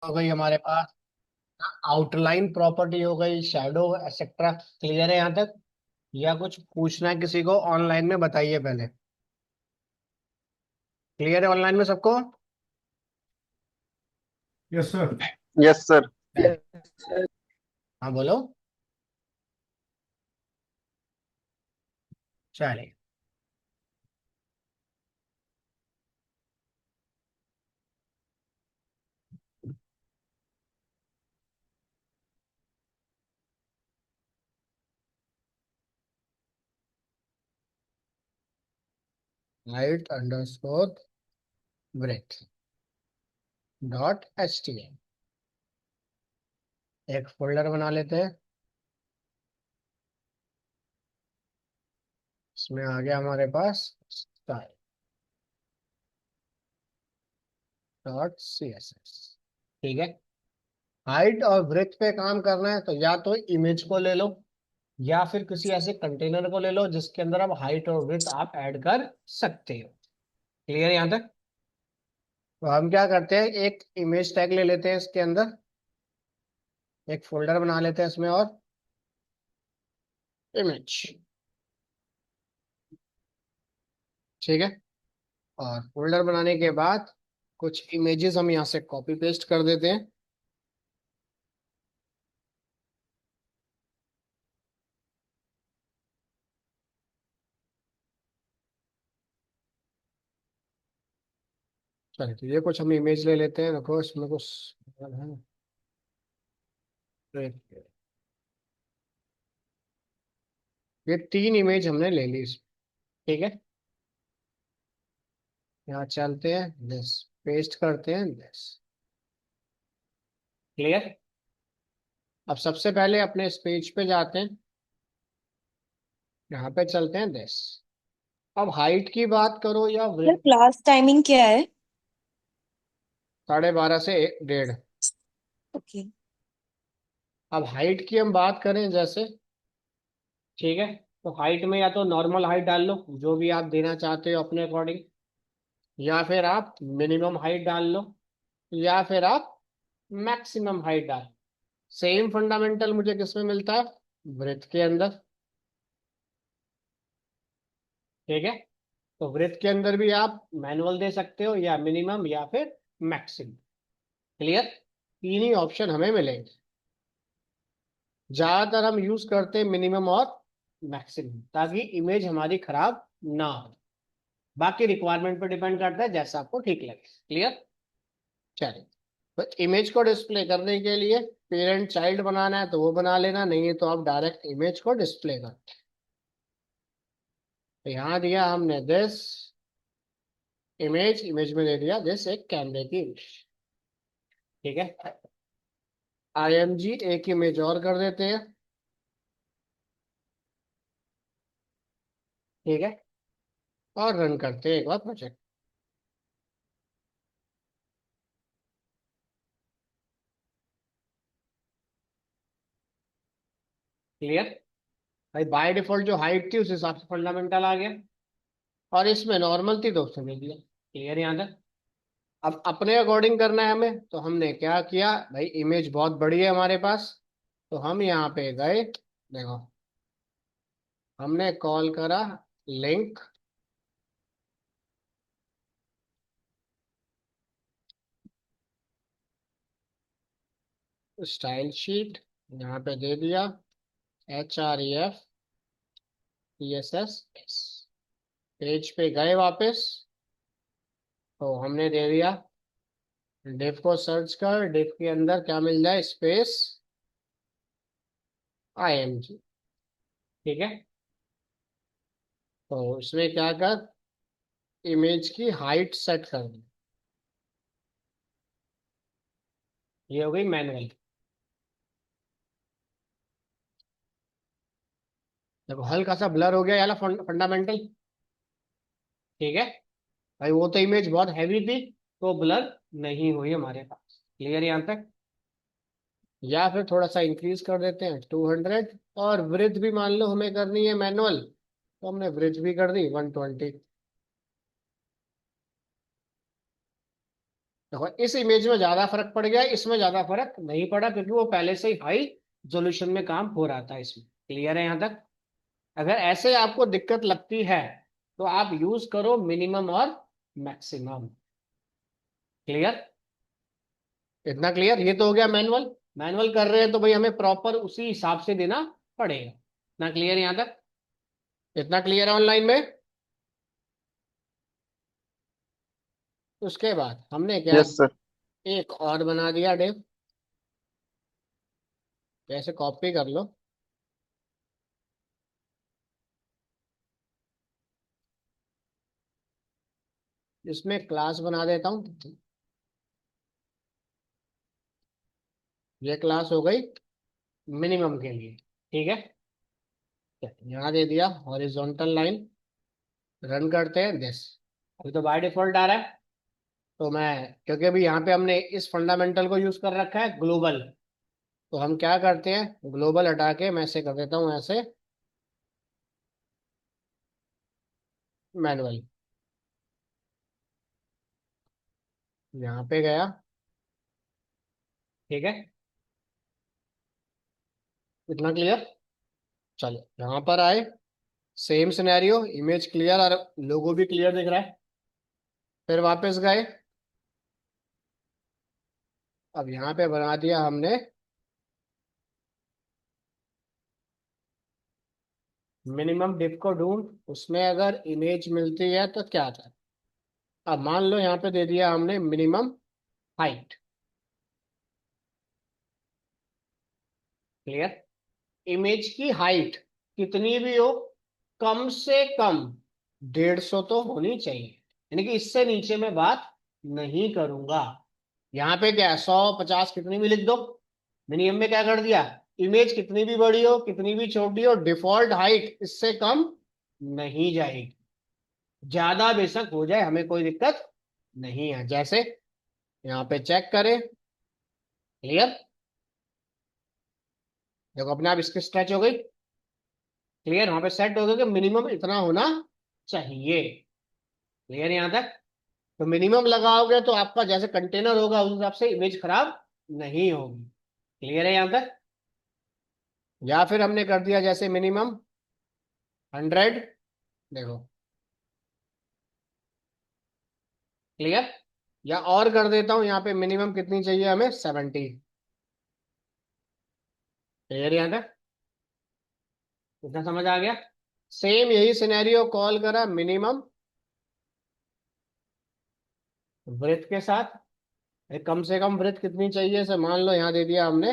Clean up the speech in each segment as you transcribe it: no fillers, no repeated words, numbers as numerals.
हो गई हमारे पास, आउटलाइन प्रॉपर्टी हो गई, शैडो एक्सेट्रा। क्लियर है यहाँ तक? या कुछ पूछना है किसी को ऑनलाइन में? बताइए पहले। क्लियर है ऑनलाइन में सबको? Yes sir. Yes sir. हाँ बोलो। चलिए। Height underscore breath dot H T M, एक फोल्डर बना लेते हैं। इसमें आ गया हमारे पास style dot C S S. ठीक है। हाइट और ब्रेथ पे काम करना है तो या तो इमेज को ले लो, या फिर किसी ऐसे कंटेनर को ले लो जिसके अंदर आप हाइट और ब्रेथ आप ऐड कर सकते हो। क्लियर यहाँ तक? तो हम क्या करते हैं, एक इमेज टैग ले लेते हैं, इसके अंदर एक फोल्डर बना लेते हैं इसमें, और इमेज। ठीक है। और फोल्डर बनाने के बाद कुछ इमेजेस हम यहाँ से कॉपी पेस्ट कर देते हैं। चलिए, तो ये कुछ हम इमेज ले लेते हैं। देखो इसमें कुछ है। ये तीन इमेज हमने ले ली इसमें। ठीक है। यहाँ चलते हैं, दिस पेस्ट करते हैं, दिस। क्लियर? अब सबसे पहले अपने इस पेज पे जाते हैं, यहाँ पे चलते हैं, दिस। अब हाइट की बात करो या सर width, क्लास टाइमिंग क्या है? 12:30 से 1:30। ओके। अब हाइट की हम बात करें जैसे, ठीक है, तो हाइट में या तो नॉर्मल हाइट डाल लो जो भी आप देना चाहते हो अपने अकॉर्डिंग, या फिर आप मिनिमम हाइट डाल लो, या फिर आप मैक्सिमम हाइट डाल। सेम फंडामेंटल मुझे किसमें मिलता है? ब्रेथ के अंदर। ठीक है। तो ब्रेथ के अंदर भी आप मैनुअल दे सकते हो, या मिनिमम, या फिर मैक्सिमम। क्लियर? तीन ही ऑप्शन हमें मिलेंगे। ज्यादातर हम यूज करते हैं मिनिमम और मैक्सिमम, ताकि इमेज हमारी खराब ना हो। बाकी रिक्वायरमेंट पर डिपेंड करता है, जैसा आपको ठीक लगे। क्लियर? चलिए। तो इमेज को डिस्प्ले करने के लिए पेरेंट चाइल्ड बनाना है तो वो बना लेना, नहीं है तो आप डायरेक्ट इमेज को डिस्प्ले कर। तो यहाँ दिया हमने दिस इमेज, इमेज में दे दिया दिस एक कैमरे की इमेज। ठीक है। IMG एक इमेज और कर देते हैं। ठीक है। और रन करते हैं एक बार प्रोजेक्ट। क्लियर? भाई बाय डिफॉल्ट जो हाइट थी उस हिसाब से फंडामेंटल आ गया, और इसमें नॉर्मल थी तो उसने दे दिया। क्लियर यहाँ तक? अब अपने अकॉर्डिंग करना है हमें, तो हमने क्या किया भाई, इमेज बहुत बड़ी है हमारे पास, तो हम यहाँ पे गए। देखो, हमने कॉल करा लिंक स्टाइल शीट, यहाँ पे दे दिया HREF CSS। पेज पे गए वापस, तो हमने दे दिया डिफ को सर्च कर, डिफ के अंदर क्या मिल जाए, स्पेस IMG। ठीक है। तो इसमें क्या कर, इमेज की हाइट सेट कर दी। ये हो गई मैनुअल। देखो हल्का सा ब्लर हो गया याला फंडामेंटल। ठीक है। भाई वो तो इमेज बहुत हैवी थी, तो ब्लर नहीं हुई हमारे पास। क्लियर यहाँ तक? या फिर थोड़ा सा इंक्रीज कर देते हैं 200, और ब्रिथ भी मान लो हमें करनी है मैनुअल, तो हमने ब्रिथ भी कर दी 120। देखो इस इमेज में ज्यादा फर्क पड़ गया, इसमें ज्यादा फर्क नहीं पड़ा, क्योंकि वो पहले से ही हाई रेजोल्यूशन में काम हो रहा था इसमें। क्लियर है यहां तक? अगर ऐसे आपको दिक्कत लगती है तो आप यूज करो मिनिमम और मैक्सिमम। क्लियर? इतना क्लियर? ये तो हो गया मैनुअल। मैनुअल कर रहे हैं तो भाई हमें प्रॉपर उसी हिसाब से देना पड़ेगा। इतना क्लियर यहां तक? इतना क्लियर है ऑनलाइन में? उसके बाद हमने क्या, यस सर। एक और बना दिया डेव। ऐसे कॉपी कर लो। इसमें क्लास बना देता हूँ। ये क्लास हो गई मिनिमम के लिए। ठीक है, यहाँ दे दिया हॉरिजॉन्टल लाइन। रन करते हैं दिस। अभी तो बाय डिफॉल्ट आ रहा है, तो मैं, क्योंकि अभी यहाँ पे हमने इस फंडामेंटल को यूज कर रखा है ग्लोबल, तो हम क्या करते हैं, ग्लोबल हटा के मैं ऐसे कर देता हूँ, ऐसे मैनुअल। यहाँ पे गया। ठीक है, इतना क्लियर? चलो यहाँ पर आए, सेम सिनेरियो, इमेज क्लियर और लोगो भी क्लियर दिख रहा है। फिर वापस गए, अब यहाँ पे बना दिया हमने मिनिमम डिप को ढूंढ, उसमें अगर इमेज मिलती है तो क्या था। अब मान लो यहाँ पे दे दिया हमने मिनिमम हाइट। क्लियर? इमेज की हाइट कितनी भी हो, कम से कम 150 तो होनी चाहिए, यानी कि इससे नीचे मैं बात नहीं करूंगा। यहाँ पे क्या है, 100 50 कितनी भी लिख दो। मिनिमम में क्या कर दिया, इमेज कितनी भी बड़ी हो कितनी भी छोटी हो, डिफॉल्ट हाइट इससे कम नहीं जाएगी। ज्यादा बेशक हो जाए हमें कोई दिक्कत नहीं है। जैसे यहाँ पे चेक करें। क्लियर? देखो अपने आप इसकी स्ट्रेच हो गई। क्लियर? वहां पे सेट हो गया कि मिनिमम इतना होना चाहिए। क्लियर यहां तक? तो मिनिमम लगाओगे तो आपका जैसे कंटेनर होगा उस हिसाब से इमेज खराब नहीं होगी। क्लियर है यहां तक? या फिर हमने कर दिया जैसे मिनिमम 100। देखो क्लियर? या और कर देता हूं, यहाँ पे मिनिमम कितनी चाहिए हमें, 70। क्लियर यहां तक? इतना समझ आ गया? सेम यही सिनेरियो कॉल करा मिनिमम ब्रेथ के साथ। कम से कम ब्रेथ कितनी चाहिए, से मान लो यहाँ दे दिया हमने,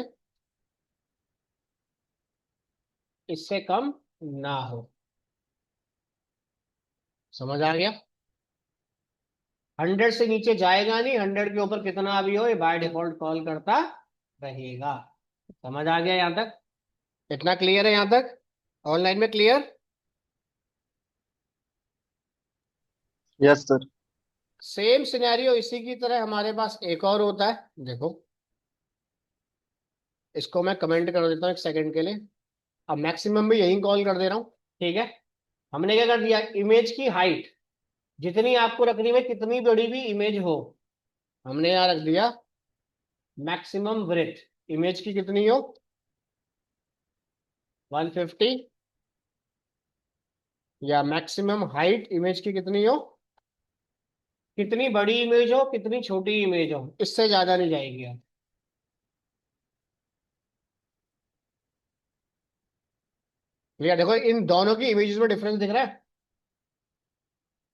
इससे कम ना हो। समझ आ गया? 100 से नीचे जाएगा नहीं, 100 के ऊपर कितना भी हो ये बाय डिफॉल्ट कॉल करता रहेगा। समझ आ गया यहां तक? इतना क्लियर है यहां तक? ऑनलाइन में clear? Yes sir. Same scenario इसी की तरह हमारे पास एक और होता है। देखो इसको मैं कमेंट कर देता हूँ एक सेकंड के लिए। अब मैक्सिमम भी यही कॉल कर दे रहा हूँ। ठीक है, हमने क्या कर दिया, इमेज की हाइट जितनी आपको रखनी है, कितनी बड़ी भी इमेज हो, हमने यहाँ रख दिया मैक्सिमम ब्रेथ। इमेज की कितनी हो, 150। या मैक्सिमम हाइट इमेज की कितनी हो, कितनी बड़ी इमेज हो कितनी छोटी इमेज हो, इससे ज्यादा नहीं जाएगी आप। भैया देखो इन दोनों की इमेजेस में डिफरेंस दिख रहा है।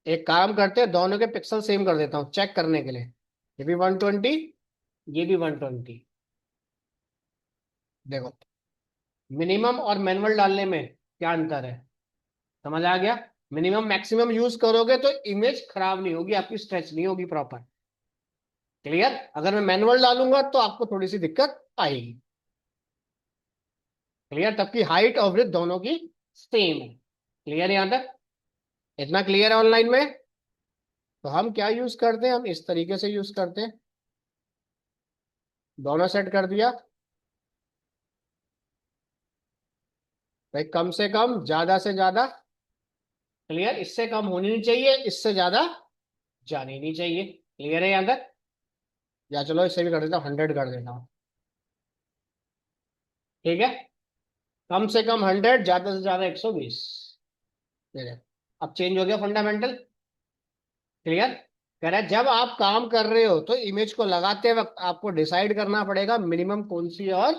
एक काम करते हैं, दोनों के पिक्सल सेम कर देता हूँ चेक करने के लिए। ये भी 120, ये भी 120। देखो मिनिमम और मैनुअल डालने में क्या अंतर है, समझ आ गया? मिनिमम मैक्सिमम यूज करोगे तो इमेज खराब नहीं होगी आपकी, स्ट्रेच नहीं होगी प्रॉपर। क्लियर? अगर मैं मैनुअल डालूंगा तो आपको थोड़ी सी दिक्कत आएगी। क्लियर? तब की हाइट और विड्थ दोनों की सेम है। क्लियर यहां तक? इतना क्लियर है ऑनलाइन में? तो हम क्या यूज करते हैं, हम इस तरीके से यूज करते हैं। दोनों सेट कर दिया भाई, कम से कम ज्यादा से ज्यादा। क्लियर? इससे कम होनी नहीं चाहिए, इससे ज्यादा जानी नहीं चाहिए। क्लियर है यहां तक? या चलो इससे भी कर देता हूँ, 100 कर देता हूँ। ठीक है, कम से कम 100, ज्यादा से ज्यादा 120। ये देखो, अब चेंज हो गया फंडामेंटल। क्लियर। कह रहा है जब आप काम कर रहे हो तो इमेज को लगाते वक्त आपको डिसाइड करना पड़ेगा मिनिमम कौन सी है और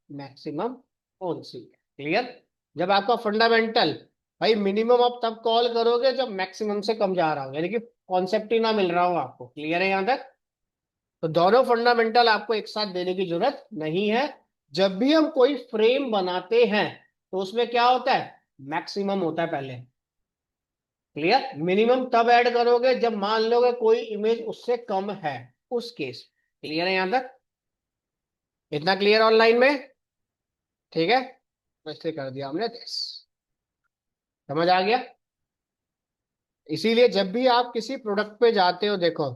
मैक्सिमम कौन सी है। क्लियर। जब आपका फंडामेंटल, भाई मिनिमम आप तब कॉल करोगे जब मैक्सिमम से कम जा रहा हो, यानी कि कॉन्सेप्ट ही ना मिल रहा हो आपको। क्लियर है यहां तक? तो दोनों फंडामेंटल आपको एक साथ देने की जरूरत नहीं है। जब भी हम कोई फ्रेम बनाते हैं तो उसमें क्या होता है, मैक्सिमम होता है पहले। क्लियर। मिनिमम तब ऐड करोगे जब मान लोगे कोई इमेज उससे कम है, उस केस। क्लियर है यहां तक? इतना क्लियर ऑनलाइन में? ठीक है, तो इसलिए कर दिया हमने this। समझ आ गया? इसीलिए जब भी आप किसी प्रोडक्ट पे जाते हो, देखो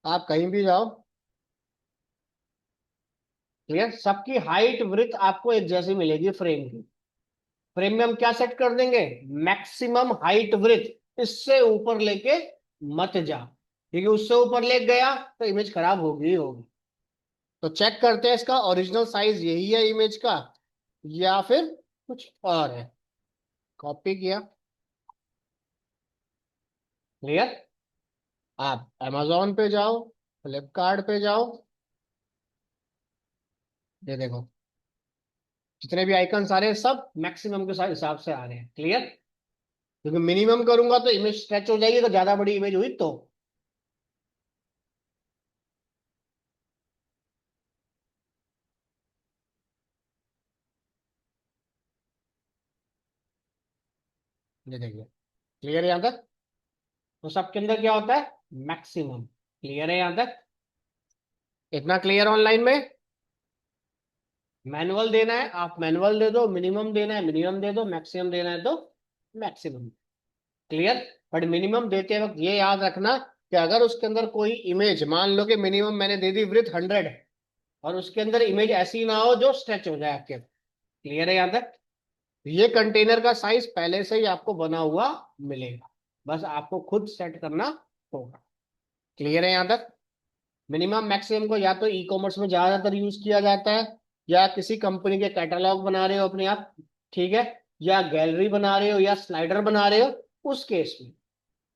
आप कहीं भी जाओ, क्लियर, सबकी हाइट विड्थ आपको एक जैसी मिलेगी फ्रेम की। फ्रेम में हम क्या सेट कर देंगे, मैक्सिमम हाइट विड्थ, इससे ऊपर लेके मत जा, क्योंकि उससे ऊपर ले गया तो इमेज खराब होगी ही होगी। तो चेक करते हैं इसका ओरिजिनल साइज यही है इमेज का या फिर कुछ और है। कॉपी किया। क्लियर। आप amazon पे जाओ, फ्लिपकार्ट पे जाओ, ये देखो जितने भी आइकन आ रहे हैं सब मैक्सिमम के साथ हिसाब से आ रहे हैं। क्लियर। क्योंकि मिनिमम करूंगा तो इमेज स्ट्रेच हो जाएगी, तो ज्यादा बड़ी इमेज हुई तो। ये देखिए, क्लियर है यहां तक? तो सबके अंदर क्या होता है, मैक्सिमम। क्लियर है यहां तक? इतना क्लियर ऑनलाइन में? मैनुअल देना है आप मैनुअल दे दो, मिनिमम देना है मिनिमम दे दो, मैक्सिमम देना है तो मैक्सिमम। क्लियर। बट मिनिमम देते वक्त ये याद रखना कि अगर उसके अंदर कोई इमेज, मान लो कि मिनिमम मैंने दे दी विड्थ 100, और उसके अंदर इमेज ऐसी ना हो जो स्ट्रेच हो जाए आपके। क्लियर है यहां तक? ये कंटेनर का साइज पहले से ही आपको बना हुआ मिलेगा, बस आपको खुद सेट करना होगा। क्लियर है यहां तक? मिनिमम मैक्सिमम को या तो ई कॉमर्स में ज्यादातर यूज किया जाता है, या किसी कंपनी के कैटलॉग बना रहे हो अपने आप, ठीक है, या गैलरी बना रहे हो या स्लाइडर बना रहे हो, उस केस में,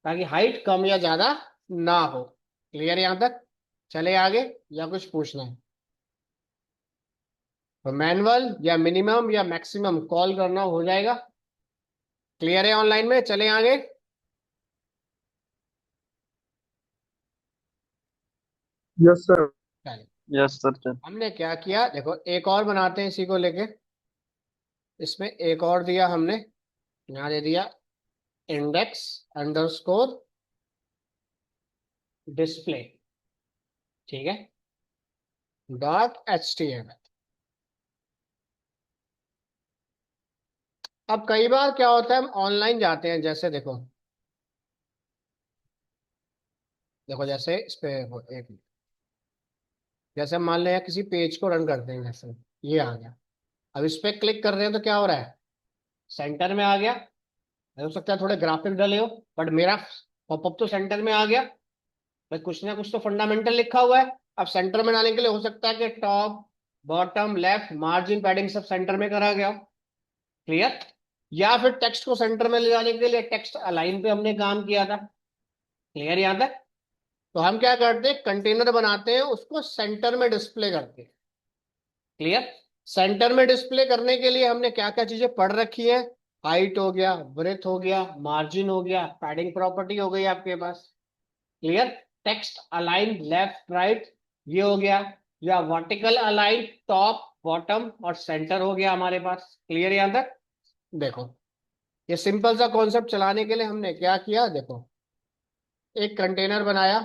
ताकि हाइट कम या ज्यादा ना हो। क्लियर है यहां तक? चले आगे, या कुछ पूछना है? तो मैनुअल या मिनिमम या मैक्सिमम कॉल करना हो जाएगा। क्लियर है ऑनलाइन में? चले आगे। Yes sir. चलिए, यस सर। हमने क्या किया, देखो एक और बनाते हैं इसी को लेके। इसमें एक और दिया हमने, यहाँ दे दिया इंडेक्स अंडरस्कोर डिस्प्ले, ठीक है, .html। अब कई बार क्या होता है, हम ऑनलाइन जाते हैं, जैसे देखो, देखो जैसे इस पे एक, जैसे हम मान लें किसी पेज को रन करते हैं, जैसे ये आ गया। अब इस पे क्लिक कर रहे हैं तो क्या हो रहा है, सेंटर में आ गया। हो सकता है थोड़े ग्राफिक डले हो, बट मेरा पॉपअप तो सेंटर में आ गया। भाई कुछ ना कुछ तो फंडामेंटल लिखा हुआ है। अब सेंटर में लाने के लिए हो सकता है कि top, bottom, left, margin, padding sub centre में करा गया हो। क्लियर। या फिर टेक्स्ट को सेंटर में ले जाने के लिए टेक्स्ट अलाइन पे हमने काम किया था। क्लियर यहां तक? तो हम क्या करते हैं, कंटेनर बनाते हैं, उसको सेंटर में डिस्प्ले करते हैं। क्लियर। सेंटर में डिस्प्ले करने के लिए हमने क्या क्या चीजें पढ़ रखी है, हाइट हो गया, ब्रेथ हो गया, मार्जिन हो गया, पैडिंग प्रॉपर्टी हो गई आपके पास। Clear. Text align left right, ये हो गया, या वर्टिकल अलाइन टॉप बॉटम और सेंटर हो गया हमारे पास। क्लियर यहां तक? देखो, ये सिंपल सा कॉन्सेप्ट चलाने के लिए हमने क्या किया, देखो एक कंटेनर बनाया,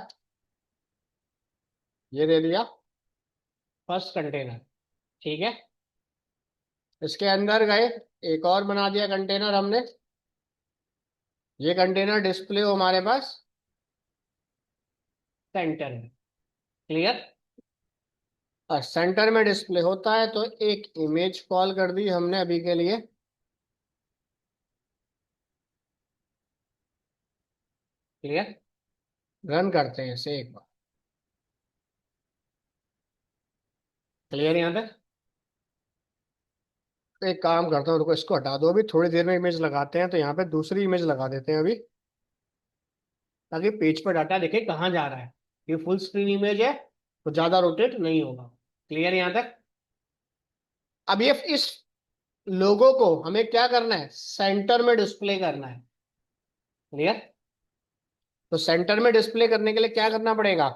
ये दे दिया फर्स्ट कंटेनर, ठीक है। इसके अंदर गए, एक और बना दिया कंटेनर हमने, ये कंटेनर डिस्प्ले हो हमारे पास सेंटर में। क्लियर। और सेंटर में डिस्प्ले होता है तो एक इमेज कॉल कर दी हमने अभी के लिए। क्लियर। रन करते हैं इसे एक बार। क्लियर यहाँ तक? तो एक काम करता हूँ, रुको इसको हटा दो, अभी थोड़ी देर में इमेज लगाते हैं, तो यहाँ पे दूसरी इमेज लगा देते हैं अभी, ताकि पेज पर डाटा देखे कहाँ जा रहा है। ये फुल स्क्रीन इमेज है तो ज्यादा रोटेट नहीं होगा। क्लियर यहाँ तक? अब ये इस लोगो को हमें क्या करना है, सेंटर में डिस्प्ले करना है। क्लियर? तो सेंटर में डिस्प्ले करने के लिए क्या करना पड़ेगा,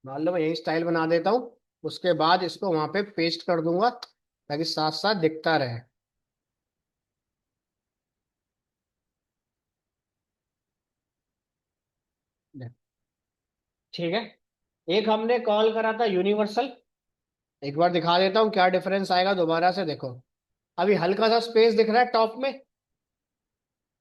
मान लो मैं यही स्टाइल बना देता हूँ, उसके बाद इसको वहां पे पेस्ट कर दूंगा ताकि साथ साथ दिखता रहे। ठीक है। एक हमने कॉल करा था यूनिवर्सल, एक बार दिखा देता हूँ क्या डिफरेंस आएगा दोबारा से, देखो। अभी हल्का सा स्पेस दिख रहा है टॉप में।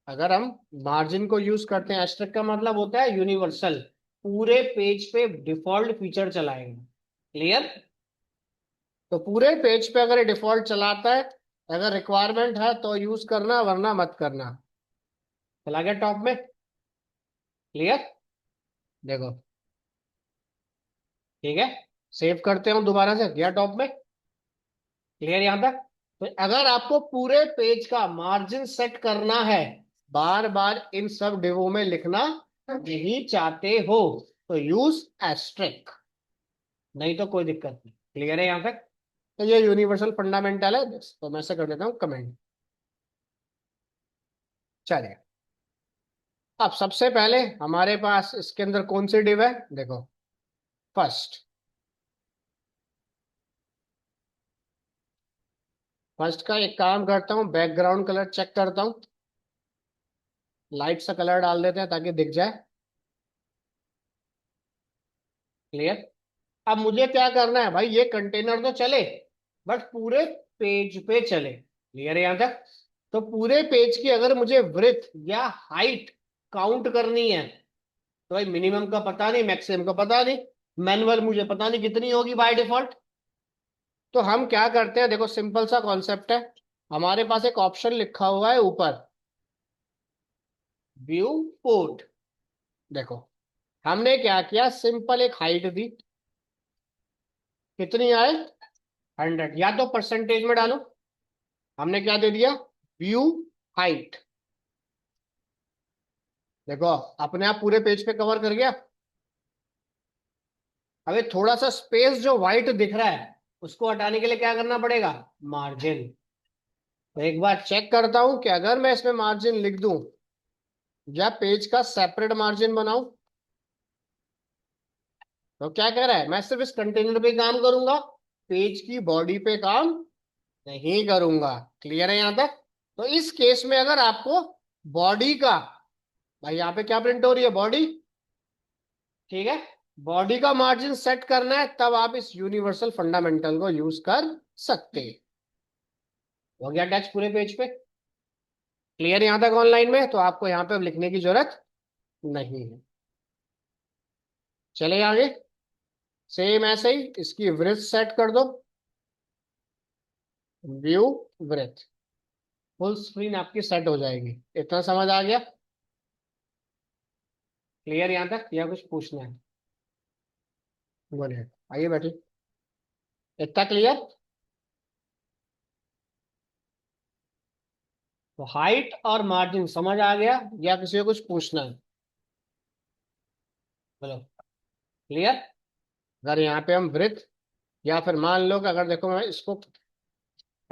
अगर हम मार्जिन को यूज करते हैं, एस्टेरिस्क का मतलब होता है यूनिवर्सल, पूरे पेज पे डिफॉल्ट फीचर चलाएगा। क्लियर? तो पूरे पेज पे अगर डिफॉल्ट चलाता है, अगर रिक्वायरमेंट है तो यूज करना, वरना मत करना। चला गया टॉप में? क्लियर? देखो। ठीक है, सेव करते हैं दोबारा से, गया टॉप में। क्लियर यहां तक? तो अगर आपको पूरे पेज का मार्जिन सेट करना है, बार बार इन सब डिवो में लिखना नहीं चाहते हो, तो यूज एस्ट्रिक, नहीं तो कोई दिक्कत नहीं। क्लियर है यहां तक? तो ये यूनिवर्सल फंडामेंटल है, तो मैं से कर देता हूं कमेंट। चलिए, अब सबसे पहले हमारे पास इसके अंदर कौन सी डिव है, देखो। फर्स्ट, का एक काम करता हूँ, बैकग्राउंड कलर चेक करता हूँ, लाइट सा कलर डाल देते हैं ताकि दिख जाए। क्लियर? अब मुझे क्या करना है भाई, ये कंटेनर तो चले बट पूरे पेज पे चले। क्लियर है यहां तक? तो पूरे पेज की अगर मुझे विड्थ या हाइट काउंट करनी है, तो भाई मिनिमम का पता नहीं, मैक्सिमम का पता नहीं, मैनुअल मुझे पता नहीं कितनी होगी बाय डिफॉल्ट। तो हम क्या करते हैं, देखो सिंपल सा कॉन्सेप्ट है। हमारे पास एक ऑप्शन लिखा हुआ है ऊपर, व्यू पोर्ट। देखो, हमने क्या किया, सिंपल एक हाइट दी, कितनी आए, 100, या तो परसेंटेज में डालो। हमने क्या दे दिया, व्यू हाइट। देखो, अपने आप पूरे पेज पे कवर कर गया। अबे थोड़ा सा स्पेस जो व्हाइट दिख रहा है, उसको हटाने के लिए क्या करना पड़ेगा, मार्जिन। तो एक बार चेक करता हूं कि अगर मैं इसमें मार्जिन लिख दूं या पेज का सेपरेट मार्जिन बनाऊं, तो क्या कह रहा है, मैं सिर्फ इस कंटेनर पे काम करूंगा, पेज की बॉडी पे काम नहीं करूंगा। क्लियर है यहां तक? तो इस केस में अगर आपको बॉडी का, भाई यहाँ पे क्या प्रिंट हो रही है, बॉडी। ठीक है, बॉडी का मार्जिन सेट करना है, तब आप इस यूनिवर्सल फंडामेंटल को यूज कर सकते हैं। हो गया टच पूरे पेज पे। क्लियर यहां तक ऑनलाइन में? तो आपको यहाँ पे अब लिखने की जरूरत नहीं है। चले आगे, सेम ऐसे ही इसकी विड्थ सेट कर दो, व्यू विड्थ, फुल स्क्रीन आपकी सेट हो जाएगी। इतना समझ आ गया? क्लियर यहां तक, या कुछ पूछना है? बोलिए, आइए बैठिए। इतना क्लियर? तो हाइट और मार्जिन समझ आ गया, या किसी को कुछ पूछना है? बोलो। क्लियर? अगर यहाँ पे हम विड्थ, या फिर मान लो कि अगर देखो मैं इसको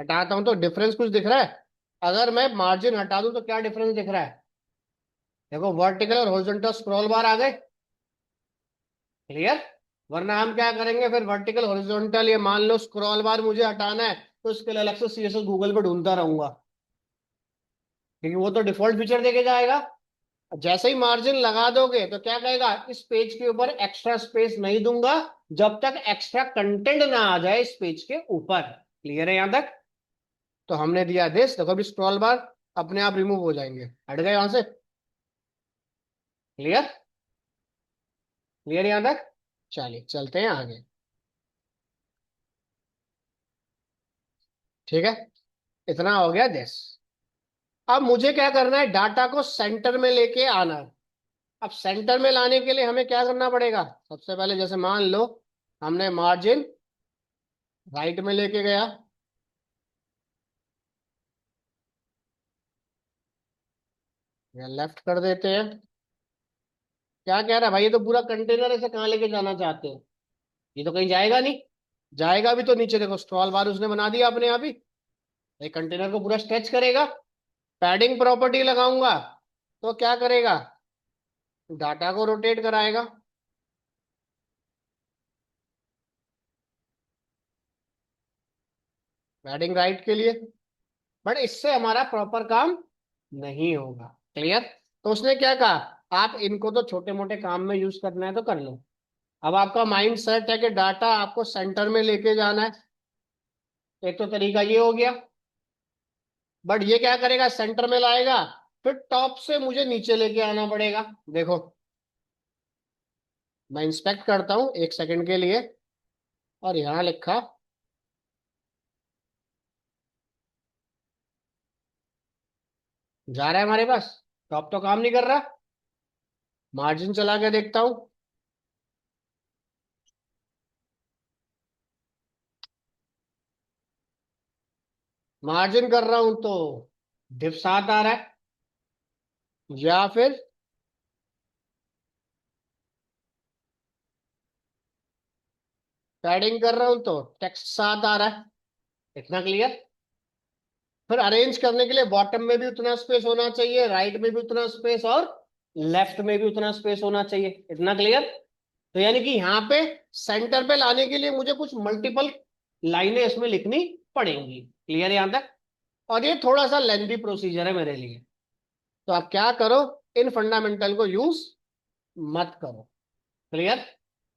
हटाता हूं तो डिफरेंस कुछ दिख रहा है। अगर मैं मार्जिन हटा दूं तो क्या डिफरेंस दिख रहा है, देखो वर्टिकल और हॉरिजॉन्टल स्क्रॉल बार आ गए। क्लियर? वरना हम क्या करेंगे फिर, वर्टिकल हॉरिजॉन्टल, ये मान लो स्क्रॉल बार मुझे हटाना है, तो उसके लिए अलग से सीएसएस गूगल पे ढूंढता रहूंगा, क्योंकि वो तो डिफॉल्ट फीचर देके जाएगा। जैसे ही मार्जिन लगा दोगे तो क्या कहेगा, इस पेज के ऊपर एक्स्ट्रा स्पेस नहीं दूंगा जब तक एक्स्ट्रा कंटेंट ना आ जाए इस पेज के ऊपर। क्लियर है यहां तक? तो हमने दिया दिस, देखो अभी स्क्रॉल बार अपने आप रिमूव हो जाएंगे, हट गए यहां से। क्लियर? क्लियर यहां तक? चलिए चलते हैं आगे। ठीक है, इतना हो गया दिस। अब मुझे क्या करना है, डाटा को सेंटर में लेके आना है। अब सेंटर में लाने के लिए हमें क्या करना पड़ेगा, सबसे पहले जैसे मान लो हमने मार्जिन राइट में लेके गया, या लेफ्ट कर देते हैं। क्या कह रहा है भाई, ये तो पूरा कंटेनर ऐसे कहाँ लेके जाना चाहते हो? ये तो कहीं जाएगा नहीं। जाएगा भी तो नीचे देखो, स्क्रॉल बार उसने बना दिया अपने आप ही। ये कंटेनर को पूरा स्ट्रेच करेगा। पैडिंग प्रॉपर्टी लगाऊंगा तो क्या करेगा, डाटा को रोटेट कराएगा। पैडिंग राइट के लिए। बट इससे हमारा प्रॉपर काम नहीं होगा। क्लियर? तो उसने क्या कहा, आप इनको तो छोटे मोटे काम में यूज करना है तो कर लो। अब आपका माइंड सेट है कि डाटा आपको सेंटर में लेके जाना है। एक तो तरीका ये हो गया। बट ये क्या करेगा, सेंटर में लाएगा, फिर टॉप से मुझे नीचे लेके आना पड़ेगा। देखो, मैं इंस्पेक्ट करता हूं 1 सेकंड के लिए, और यहां लिखा जा रहा है हमारे पास। टॉप तो काम नहीं कर रहा। मार्जिन चला के देखता हूं, मार्जिन कर रहा हूं तो डिफ 7 आ रहा है, या फिर पैडिंग कर रहा हूं तो टेक्स्ट 7 आ रहा है। इतना क्लियर? फिर अरेंज करने के लिए बॉटम में भी उतना स्पेस होना चाहिए, राइट में भी उतना स्पेस, और लेफ्ट में भी उतना स्पेस होना चाहिए। इतना क्लियर? तो यानी कि यहाँ पे सेंटर पे लाने के लिए मुझे कुछ मल्टीपल लाइनें इसमें लिखनी पड़ेंगी। क्लियर यहां तक? और ये थोड़ा सा लेंथी प्रोसीजर है मेरे लिए। तो आप क्या करो, इन फंडामेंटल को यूज मत करो। क्लियर?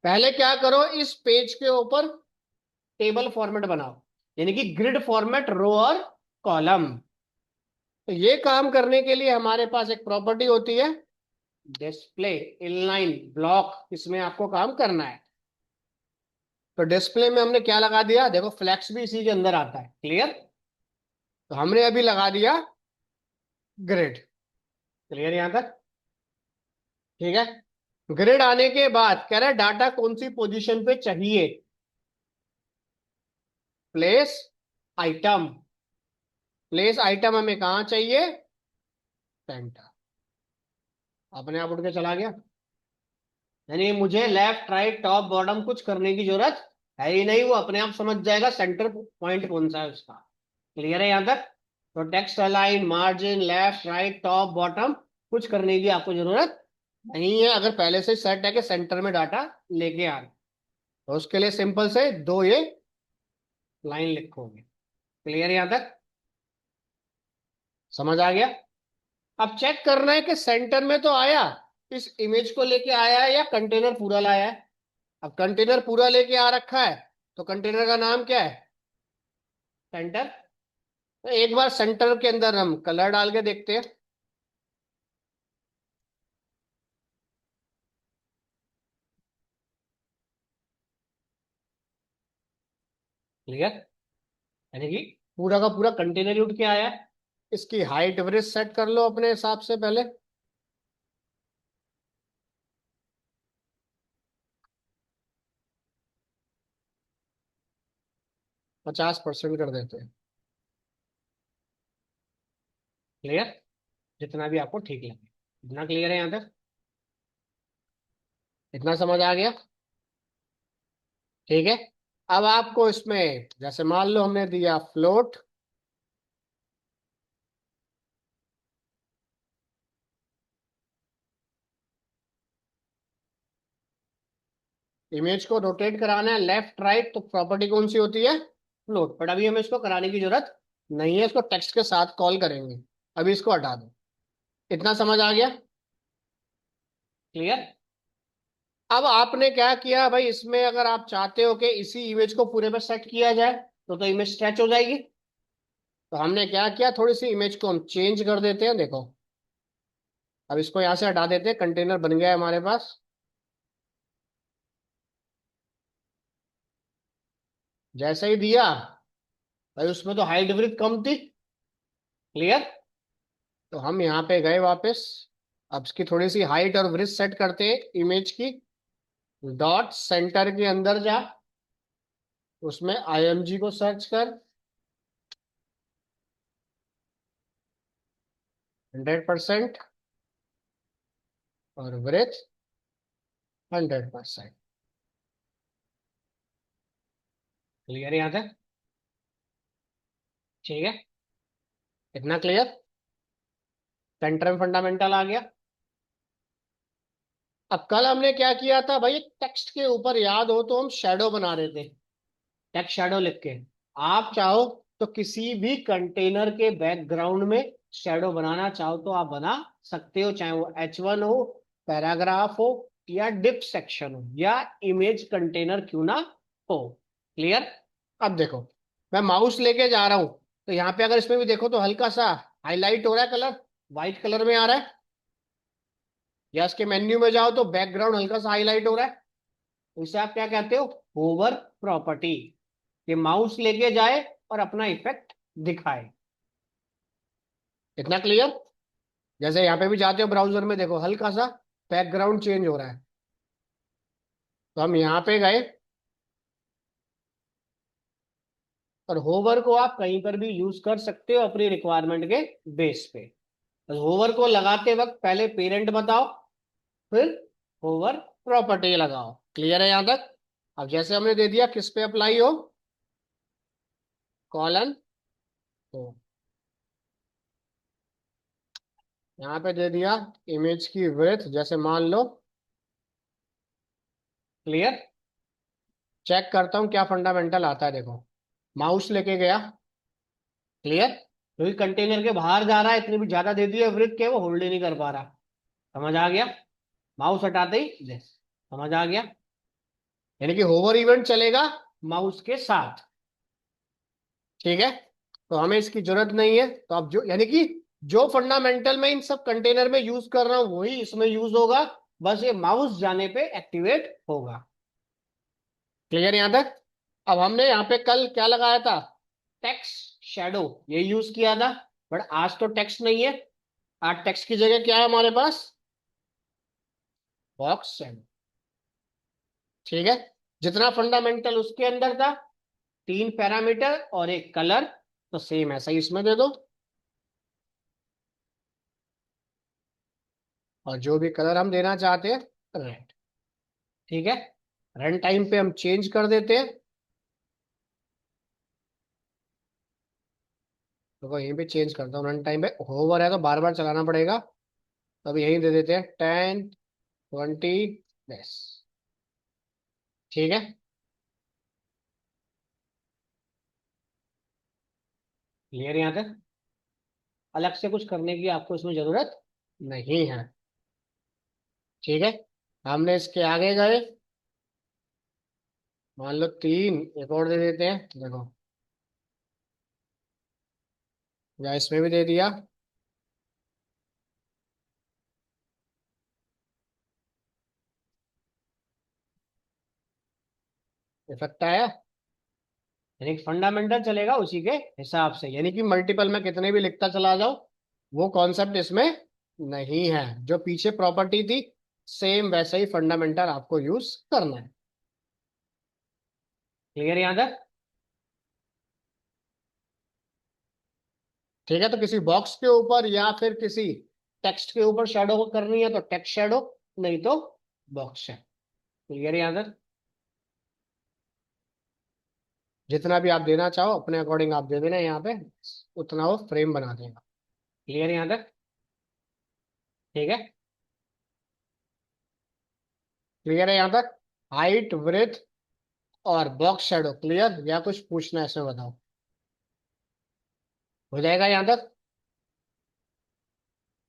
पहले क्या करो, इस पेज के ऊपर टेबल फॉर्मेट बनाओ, यानी कि ग्रिड फॉर्मेट, रो और कॉलम। तो ये काम करने के लिए हमारे पास एक प्रॉपर्टी होती है, डिस्प्ले इनलाइन ब्लॉक। इसमें आपको काम करना है। तो डिस्प्ले में हमने क्या लगा दिया, देखो फ्लैक्स भी इसी के अंदर आता है। क्लियर? तो हमने अभी लगा दिया ग्रिड। क्लियर यहां तक? ठीक है। ग्रिड आने के बाद कह रहा है डाटा कौन सी पोजीशन पे चाहिए। Place item. प्लेस आइटम हमें कहाँ चाहिए, सेंटर। अपने आप उठ के चला गया। यानी मुझे लेफ्ट राइट टॉप बॉटम कुछ करने की जरूरत है ही नहीं, वो अपने आप समझ जाएगा सेंटर पॉइंट कौन सा है उसका। क्लियर है यहां तक? तो text align, margin, left right top bottom, कुछ करने की आपको जरूरत नहीं है, अगर पहले से सेट है कि सेंटर में डाटा लेके आना। तो उसके लिए सिंपल से दो ये लाइन लिखोगे। क्लियर यहां तक? समझ आ गया? अब चेक करना है कि सेंटर में तो आया, इस इमेज को लेके आया है, या कंटेनर पूरा लाया है। अब कंटेनर पूरा लेके आ रखा है, तो कंटेनर का नाम क्या है, सेंटर। तो एक बार सेंटर के अंदर हम कलर डाल के देखते हैं। क्लियर? यानी कि पूरा का पूरा कंटेनर ही उठ के आया है। इसकी हाइट एवरेज सेट कर लो अपने हिसाब से पहले। 50% कर देते हैं। क्लियर? जितना भी आपको ठीक लगे। इतना क्लियर है यहाँ तक? इतना समझ आ गया? ठीक है। अब आपको इसमें जैसे मान लो हमने दिया फ्लोट, इमेज को रोटेट कराना है लेफ्ट राइट, तो प्रॉपर्टी कौन सी होती है, फ्लोट। बट अभी हमें इसको कराने की जरूरत नहीं है, इसको टेक्स्ट के साथ कॉल करेंगे। अभी इसको हटा दो। इतना समझ आ गया? क्लियर? अब आपने क्या किया भाई, इसमें अगर आप चाहते हो कि इसी इमेज को पूरे पे सेट किया जाए तो इमेज स्ट्रेच हो जाएगी। तो हमने क्या किया, थोड़ी सी इमेज को हम चेंज कर देते हैं। देखो, अब इसको यहां से हटा देते हैं, कंटेनर बन गया है हमारे पास। जैसे ही दिया भाई, उसमें तो हाइट विड्थ कम थी। क्लियर? तो हम यहाँ पे गए वापस। अब इसकी थोड़ी सी हाइट और विड्थ सेट करते हैं इमेज की। डॉट सेंटर के अंदर जा, उसमें IMG को सर्च कर, 100%, और ब्रेथ 100%। क्लियर यहाँ तक? ठीक है, इतना क्लियर? सेंट्रम फंडामेंटल आ गया। अब कल हमने क्या किया था भाई, टेक्स्ट के ऊपर याद हो तो हम शेडो बना रहे थे, टेक्स्ट शैडो लिख के। आप चाहो तो किसी भी कंटेनर के बैकग्राउंड में शैडो बनाना चाहो तो आप बना सकते हो, चाहे वो H1 हो, पैराग्राफ हो, या डिप सेक्शन हो, या इमेज कंटेनर क्यों ना हो। क्लियर? अब देखो, मैं माउस लेके जा रहा हूं, तो यहाँ पे अगर इसमें भी देखो तो हल्का सा हाईलाइट हो रहा है, कलर व्हाइट कलर में आ रहा है, या इसके मेन्यू में जाओ तो बैकग्राउंड हल्का सा हाईलाइट हो रहा है। तो इसे आप क्या कहते हो? Hover property. कि माउस लेके जाए और अपना इफेक्ट दिखाए। इतना क्लियर? जैसे यहाँ पे भी जाते हो ब्राउजर में, देखो हल्का सा बैकग्राउंड चेंज हो रहा है, तो हम यहाँ पे गए, और होवर को आप कहीं पर भी यूज कर सकते हो अपनी रिक्वायरमेंट के बेस पे। तो होवर को लगाते वक्त पहले पेरेंट बताओ, फिर होवर प्रॉपर्टी लगाओ। क्लियर है यहाँ तक? अब जैसे हमने दे दिया किस पे अप्लाई हो, कॉलन, तो यहाँ पे दे दिया इमेज की विड्थ, जैसे मान लो। क्लियर? चेक करता हूँ क्या फंडामेंटल आता है, देखो माउस लेके गया। क्लियर? क्योंकि कंटेनर के बाहर जा रहा है, इतनी भी ज्यादा दे दी है वृत्त के, वो होल्ड ही नहीं कर पा रहा। समझ आ गया? माउस हटाते ही this। समझ आ गया? यानी कि होवर इवेंट चलेगा माउस के साथ। ठीक है, तो हमें इसकी जरूरत नहीं है। तो अब जो, यानी कि जो फंडामेंटल मैं इन सब कंटेनर में यूज कर रहा हूं वही इसमें यूज होगा, बस ये माउस जाने पे एक्टिवेट होगा। क्लियर यहां तक? अब हमने यहाँ पे कल क्या लगाया था, टेक्स्ट शैडो, ये यूज किया था। बट आज तो टेक्स्ट नहीं है, आज टेक्स्ट की जगह क्या है हमारे पास, बॉक्स शैडो। ठीक है, जितना फंडामेंटल उसके अंदर था, 3 पैरामीटर और एक कलर, तो सेम ऐसा ही इसमें दे दो। और जो भी कलर हम देना चाहते हैं, रेड। ठीक है, रन टाइम पे हम चेंज कर देते हैं। तो यहीं पे चेंज करता हूँ, रन टाइम पे होवर है तो बार बार चलाना पड़ेगा, तो अब यहीं दे देते हैं 10, 20, बस। ठीक है, क्लियर यहाँ तक? अलग से कुछ करने की आपको इसमें जरूरत नहीं है। ठीक है, हमने इसके आगे गए, मान लो 3, एक और दे देते हैं, देखो, या इसमें भी दे दिया। इफेक्ट आया, यानी कि फंडामेंटल चलेगा उसी के हिसाब से, यानी कि मल्टीपल में कितने भी लिखता चला जाओ, वो कॉन्सेप्ट इसमें नहीं है। जो पीछे प्रॉपर्टी थी, सेम वैसा ही फंडामेंटल आपको यूज करना है। क्लियर यहाँ तक? ठीक है, तो किसी बॉक्स के ऊपर या फिर किसी टेक्स्ट के ऊपर शेडो करनी है तो टेक्स्ट शेडो, नहीं तो बॉक्स शेडो। क्लियर यहाँ तक? जितना भी आप देना चाहो अपने अकॉर्डिंग आप दे देना यहाँ पे, उतना वो फ्रेम बना देगा। क्लियर यहाँ तक? ठीक है, क्लियर है यहाँ तक? हाइट, विड्थ और बॉक्स शेडो क्लियर, या कुछ पूछना है इसमें बताओ? हो जाएगा यहाँ तक?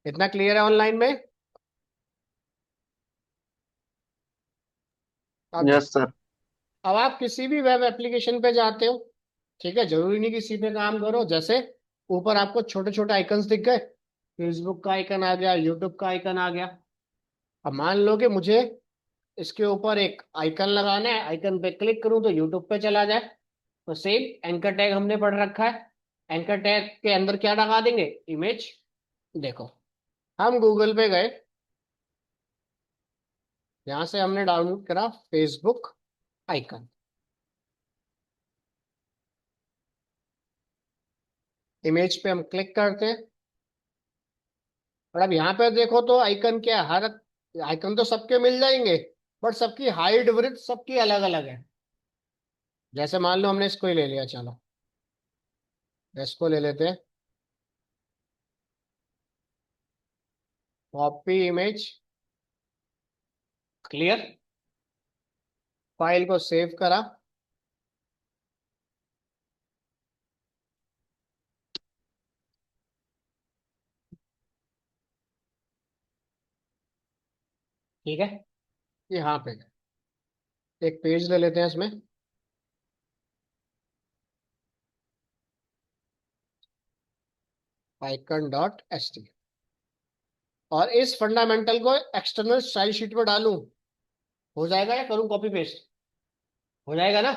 इतना क्लियर है ऑनलाइन में? अब यस सर। अब आप किसी भी वेब एप्लीकेशन पे जाते हो, ठीक है, जरूरी नहीं किसी पे काम करो। जैसे ऊपर आपको छोटे छोटे आइकन्स दिख गए, फेसबुक का आइकन आ गया, यूट्यूब का आइकन आ गया। अब मान लो कि मुझे इसके ऊपर एक आइकन लगाना है, आइकन पे क्लिक करूं तो यूट्यूब पे चला जाए। तो सेम एंकर टैग हमने पढ़ रखा है, एंकर टैग के अंदर क्या लगा देंगे, इमेज। देखो, हम गूगल पे गए, यहां से हमने डाउनलोड करा फेसबुक आइकन। इमेज पे हम क्लिक करते हैं। और अब यहाँ पे देखो तो आइकन क्या है, हर आइकन तो सबके मिल जाएंगे, बट सबकी हाइट विड्थ सबकी अलग अलग है। जैसे मान लो हमने इसको ही ले लिया, चलो इसको ले लेते हैं, कॉपी इमेज, क्लियर, फाइल को सेव करा। ठीक है, यहाँ पे एक पेज ले लेते हैं इसमें, आइकन डॉट एच टी, और इस फंडामेंटल को एक्सटर्नल स्टाइल शीट पर डालूं, हो जाएगा या करूं कॉपी पेस्ट? हो जाएगा ना।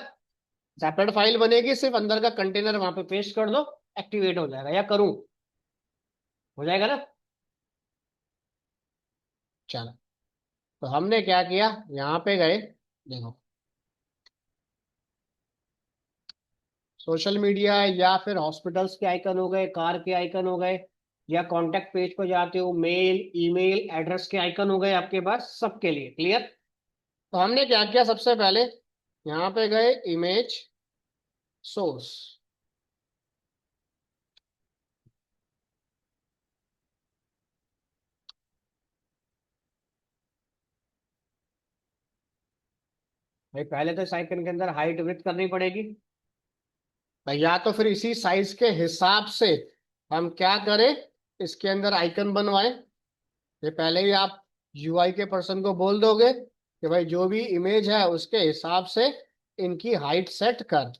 सेपरेट फाइल बनेगी, सिर्फ अंदर का कंटेनर वहां पे पेस्ट कर दो, एक्टिवेट हो जाएगा, या करूं? हो जाएगा ना। चलो, तो हमने क्या किया, यहाँ पे गए, देखो सोशल मीडिया या फिर हॉस्पिटल्स के आइकन हो गए, कार के आइकन हो गए, या कॉन्टेक्ट पेज पर जाते हो, मेल ईमेल एड्रेस के आइकन हो गए आपके पास, सबके लिए क्लियर। तो हमने क्या किया, सबसे पहले यहाँ पे गए, इमेज सोर्स, भाई पहले तो इस आइकन के अंदर हाइट विड्थ करनी पड़ेगी भाई, या तो फिर इसी साइज के हिसाब से हम क्या करें, इसके अंदर आइकन बनवाए। ये पहले ही आप यूआई के पर्सन को बोल दोगे कि भाई जो भी इमेज है उसके हिसाब से इनकी हाइट सेट कर।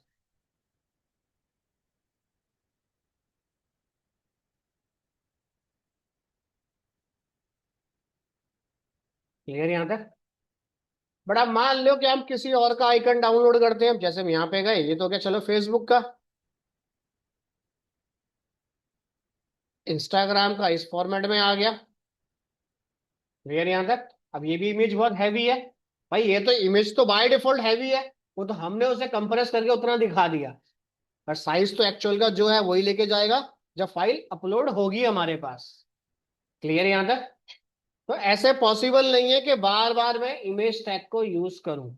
क्लियर यहाँ तक? बट अब मान लो कि हम किसी और का आइकन डाउनलोड करते हैं, जैसे हम यहाँ पे गए, ये तो क्या, चलो फेसबुक का, इंस्टाग्राम का इस फॉर्मेट में आ गया, क्लियर यहाँ तक? अब ये भी इमेज बहुत हैवी है भाई, ये तो इमेज तो बाय डिफॉल्ट हैवी है, वो तो हमने उसे कंप्रेस करके उतना दिखा दिया, पर साइज तो एक्चुअल का जो है वही लेके जाएगा जब फाइल अपलोड होगी हमारे पास। क्लियर यहाँ तक? तो ऐसे पॉसिबल नहीं है कि बार बार मैं इमेज टैग को यूज करूं,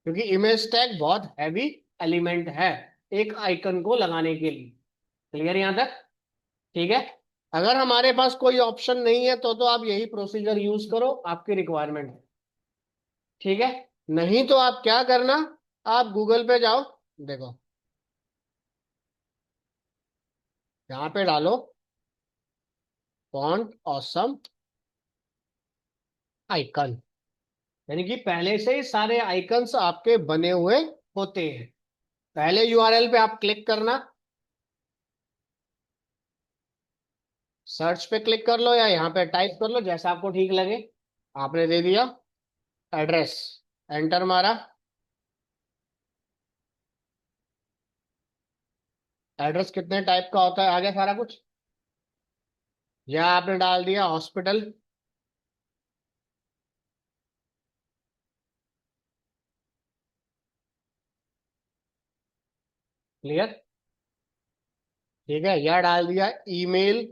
क्योंकि इमेज टैग बहुत हैवी एलिमेंट है एक आइकन को लगाने के लिए। क्लियर यहाँ तक? ठीक है, अगर हमारे पास कोई ऑप्शन नहीं है तो आप यही प्रोसीजर यूज करो, आपकी रिक्वायरमेंट है, ठीक है। नहीं तो आप क्या करना, आप गूगल पे जाओ, देखो यहाँ पे डालो फॉन्ट ऑसम आइकन, यानी कि पहले से ही सारे आइकन्स आपके बने हुए होते हैं। पहले यूआरएल पे आप क्लिक करना, सर्च पे क्लिक कर लो या यहाँ पे टाइप कर लो, जैसा आपको ठीक लगे। आपने दे दिया एड्रेस, एंटर मारा, एड्रेस कितने टाइप का होता है आ गया सारा कुछ, या आपने डाल दिया हॉस्पिटल, क्लियर, ठीक है, या डाल दिया ईमेल,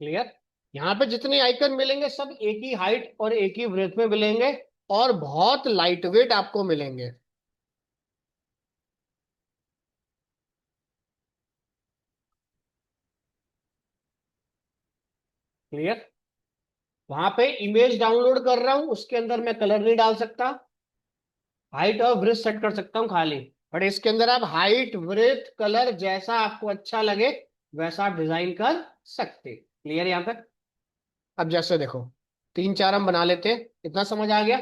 क्लियर। यहाँ पे जितने आइकन मिलेंगे सब एक ही हाइट और एक ही ब्रेथ में मिलेंगे, और बहुत लाइट वेट आपको मिलेंगे। क्लियर, वहां पे इमेज डाउनलोड कर रहा हूं, उसके अंदर मैं कलर नहीं डाल सकता, हाइट और ब्रेथ सेट कर सकता हूँ खाली, बट इसके अंदर आप हाइट ब्रेथ कलर जैसा आपको अच्छा लगे वैसा आप डिजाइन कर सकते। क्लियर यहाँ तक? अब जैसे देखो, तीन चार हम बना लेते हैं, इतना समझ आ गया।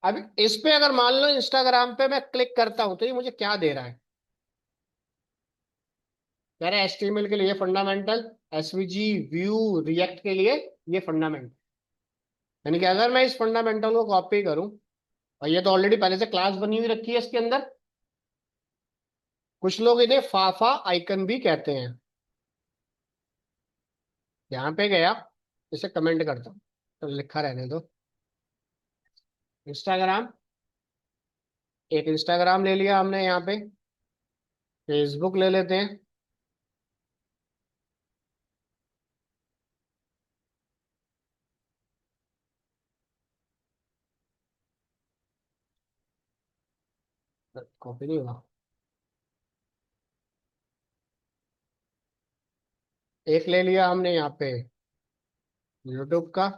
अब इस पे अगर मान लो इंस्टाग्राम पे मैं क्लिक करता हूं तो ये मुझे क्या दे रहा है, कह रहा है एचटीएमएल के लिए फंडामेंटल, एसवीजी व्यू रिएक्ट के लिए ये फंडामेंटल, यानी कि अगर मैं इस फंडामेंटल को कॉपी करूं, और ये तो ऑलरेडी पहले से क्लास बनी हुई रखी है इसके अंदर, कुछ लोग इन्हें फाफा आइकन भी कहते हैं। यहाँ पे गया, इसे कमेंट करता हूँ, तो लिखा रहने दो, इंस्टाग्राम, एक इंस्टाग्राम ले लिया हमने यहाँ पे, फेसबुक ले लेते हैं। कॉपी नहीं हुआ। एक ले लिया हमने यहाँ पे यूट्यूब का।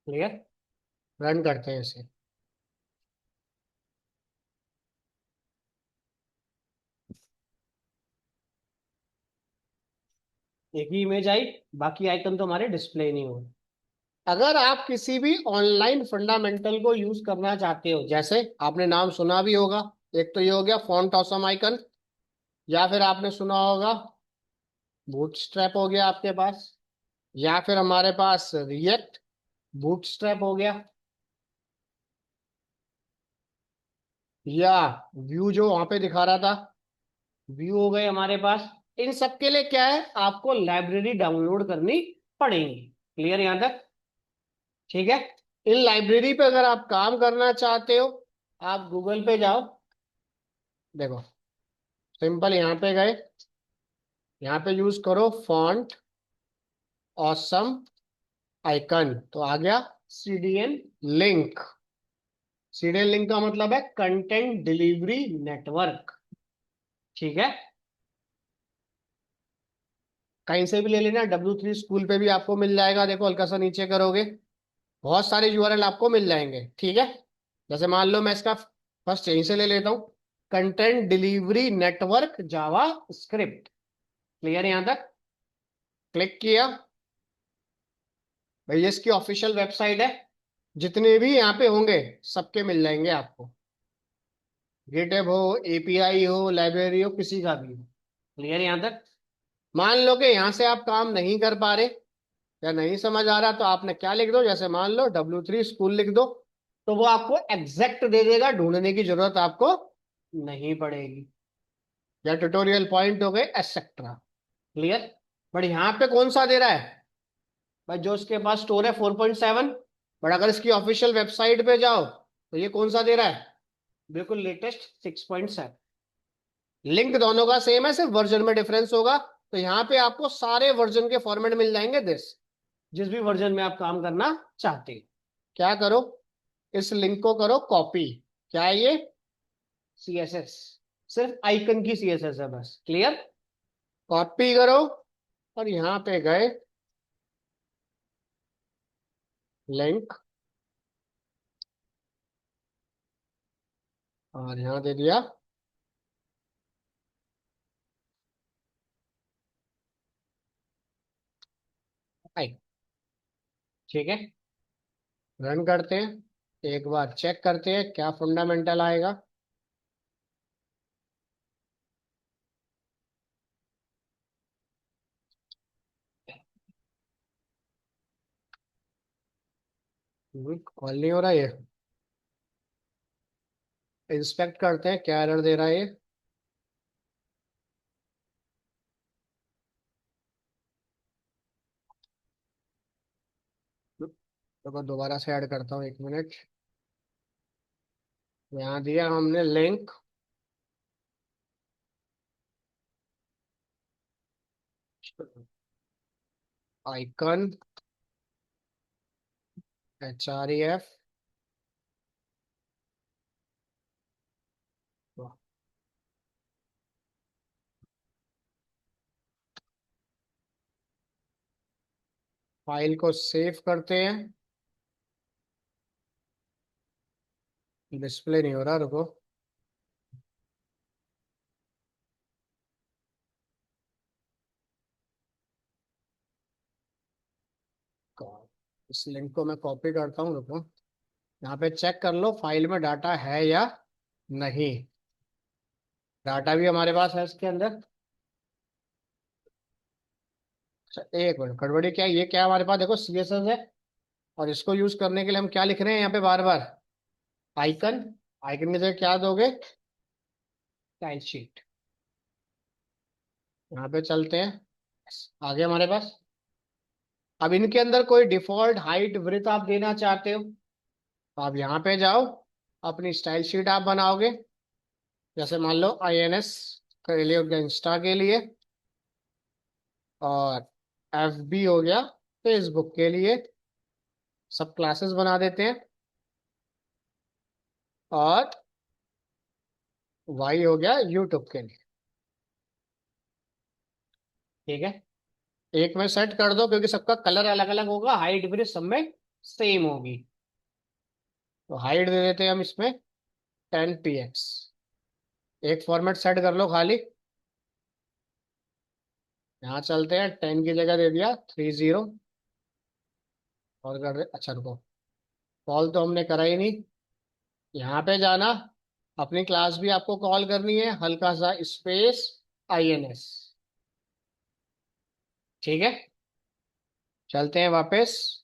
क्लियर। रन करते हैं इसे। एक ही इमेज आई, बाकी आइकन तो हमारे डिस्प्ले नहीं हुए। अगर आप किसी भी ऑनलाइन फंडामेंटल को यूज करना चाहते हो, जैसे आपने नाम सुना भी होगा, एक तो ये हो गया फॉन्ट ऑसम आइकन, या फिर आपने सुना होगा बूटस्ट्रैप हो गया आपके पास, या फिर हमारे पास रिएक्ट बूटस्ट्रैप हो गया, या व्यू जो वहां पे दिखा रहा था, व्यू हो गए हमारे पास। इन सब के लिए क्या है, आपको लाइब्रेरी डाउनलोड करनी पड़ेगी। क्लियर यहां तक? ठीक है। इन लाइब्रेरी पे अगर आप काम करना चाहते हो, आप गूगल पे जाओ। देखो, सिंपल यहाँ पे गए, यहाँ पे यूज करो फॉन्ट ऑसम आइकन, तो आ गया सीडीएन लिंक। सीडीएन लिंक का मतलब है कंटेंट डिलीवरी नेटवर्क। ठीक है। कहीं से भी ले लेना, W3 स्कूल पे भी आपको मिल जाएगा, देखो हल्का सा नीचे करोगे, बहुत सारे यूआरएल आपको मिल जाएंगे। ठीक है। जैसे मान लो मैं इसका फर्स्ट यहीं से ले लेता हूँ, कंटेंट डिलीवरी नेटवर्क जावा स्क्रिप्ट। क्लियर यहां तक? क्लिक किया, भाई ये इसकी ऑफिशियल वेबसाइट है, जितने भी यहाँ पे होंगे सबके मिल जाएंगे आपको। गिटहब हो, एपीआई हो, लाइब्रेरी हो, किसी का भी हो। क्लियर यहां तक? मान लो कि यहाँ से आप काम नहीं कर पा रहे या नहीं समझ आ रहा, तो आपने क्या लिख दो, जैसे मान लो W3 स्कूल लिख दो, तो वो आपको एग्जैक्ट दे देगा, ढूंढने की जरूरत आपको नहीं पड़ेगी। या ट्यूटोरियल पॉइंट हो गए एक्सेट्रा। क्लियर। बट यहाँ पे कौन सा दे रहा है भाई, जो इसके पास स्टोर है 4.7। बट अगर इसकी ऑफिशियल वेबसाइट पे जाओ तो ये कौन सा दे रहा है, बिल्कुल लेटेस्ट 6.7। लिंक दोनों का सेम है, सिर्फ वर्जन में डिफरेंस होगा। तो यहाँ पे आपको सारे वर्जन के फॉर्मेट मिल जाएंगे, जिस भी वर्जन में आप काम करना चाहते हैं। क्या करो, इस लिंक को करो कॉपी। क्या है ये? सीएसएस। सिर्फ आइकन की सीएसएस है बस। क्लियर। कॉपी करो और यहाँ पे गए लिंक, और यहाँ दे दिया आई। ठीक है। रन करते हैं, एक बार चेक करते हैं क्या फंडामेंटल आएगा। कॉल नहीं हो रहा ये। इंस्पेक्ट करते हैं क्या एरर दे रहा है ये। तो दोबारा से ऐड करता हूँ, 1 मिनट। यहाँ दिया हमने लिंक, आइकन, HREF, फाइल को सेव करते हैं। डिस्प्ले नहीं हो रहा, रुको। इस लिंक को मैं कॉपी करता हूँ, रुको। यहाँ पे चेक कर लो फाइल में डाटा है या नहीं। डाटा भी हमारे पास है इसके अंदर। अच्छा, 1 मिनट, गड़बड़ी क्या है, ये क्या है हमारे पास, देखो CSS है, और इसको यूज करने के लिए हम क्या लिख रहे हैं यहाँ पे बार बार, आइकन। आइकन की जगह क्या दोगे, स्टाइल शीट। यहाँ पे चलते हैं, आगे हमारे पास, अब इनके अंदर कोई डिफॉल्ट हाइट विड्थ आप देना चाहते हो तो आप यहाँ पे जाओ, अपनी स्टाइल शीट आप बनाओगे। जैसे मान लो INS के लिए हो गया, इंस्टा के लिए, और FB हो गया फेसबुक के लिए। सब क्लासेस बना देते हैं। और Y हो गया यूट्यूब के लिए। ठीक है, एक में सेट कर दो, क्योंकि सबका कलर अलग अलग होगा, हाइट भी सब में सेम होगी। तो हाइट दे देते हैं हम इसमें 10 px। एक फॉर्मेट सेट कर लो खाली। यहाँ चलते हैं, 10 की जगह दे दिया 30। और कर दे, अच्छा रुको, कॉल तो हमने करा ही नहीं। यहाँ पे जाना, अपनी क्लास भी आपको कॉल करनी है, हल्का सा स्पेस INS। ठीक है, चलते हैं वापस।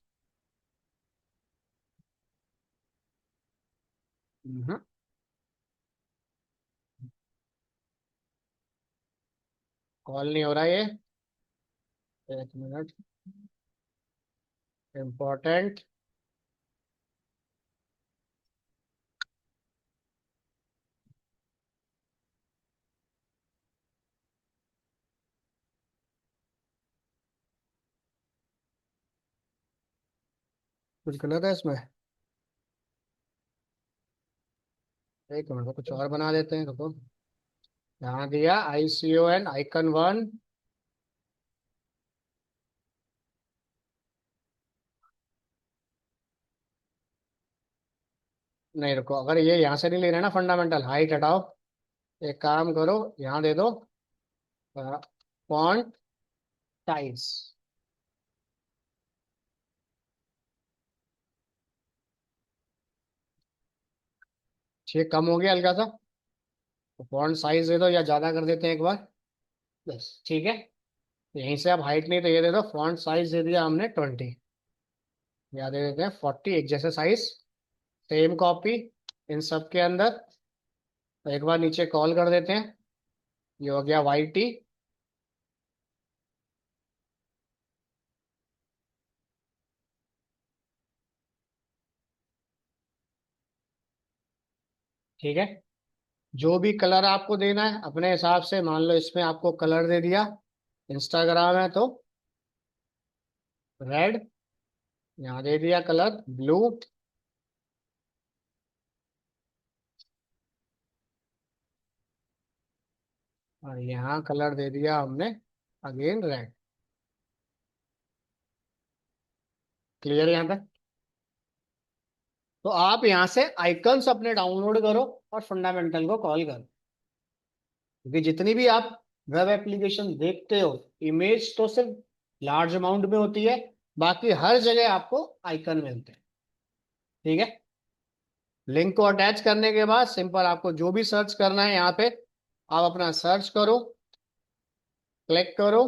कॉल नहीं हो रहा ये, एक मिनट, इम्पोर्टेंट। कुछ गलत है इसमें, एक मिनट को कुछ और बना देते हैं, रुको। यहाँ दिया ICON icon 1। नहीं रुको, अगर ये यहाँ से नहीं ले रहे ना, फंडामेंटल हाइट हटाओ। एक काम करो, यहाँ दे दो फॉन्ट साइज। ये कम हो गया हल्का सा, तो फॉन्ट साइज दे दो, या ज्यादा कर देते हैं एक बार, बस ठीक है। यहीं से आप हाइट नहीं तो ये दे दो, फॉन्ट साइज दे दिया हमने 20, या दे देते हैं 40, एक जैसे साइज। सेम कॉपी इन सब के अंदर। तो एक बार नीचे कॉल कर देते हैं, ये हो गया YT। ठीक है, जो भी कलर आपको देना है अपने हिसाब से, मान लो इसमें आपको कलर दे दिया, इंस्टाग्राम है तो रेड, यहाँ दे दिया कलर ब्लू, और यहाँ कलर दे दिया हमने अगेन रेड। क्लियर है यहाँ पे? तो आप यहाँ से आइकन्स अपने डाउनलोड करो और फंडामेंटल को कॉल करो, क्योंकि जितनी भी आप वेब एप्लीकेशन देखते हो, इमेज तो सिर्फ लार्ज अमाउंट में होती है, बाकी हर जगह आपको आइकन मिलते हैं। ठीक है, लिंक को अटैच करने के बाद सिंपल आपको जो भी सर्च करना है यहाँ पे आप अपना सर्च करो, क्लिक करो।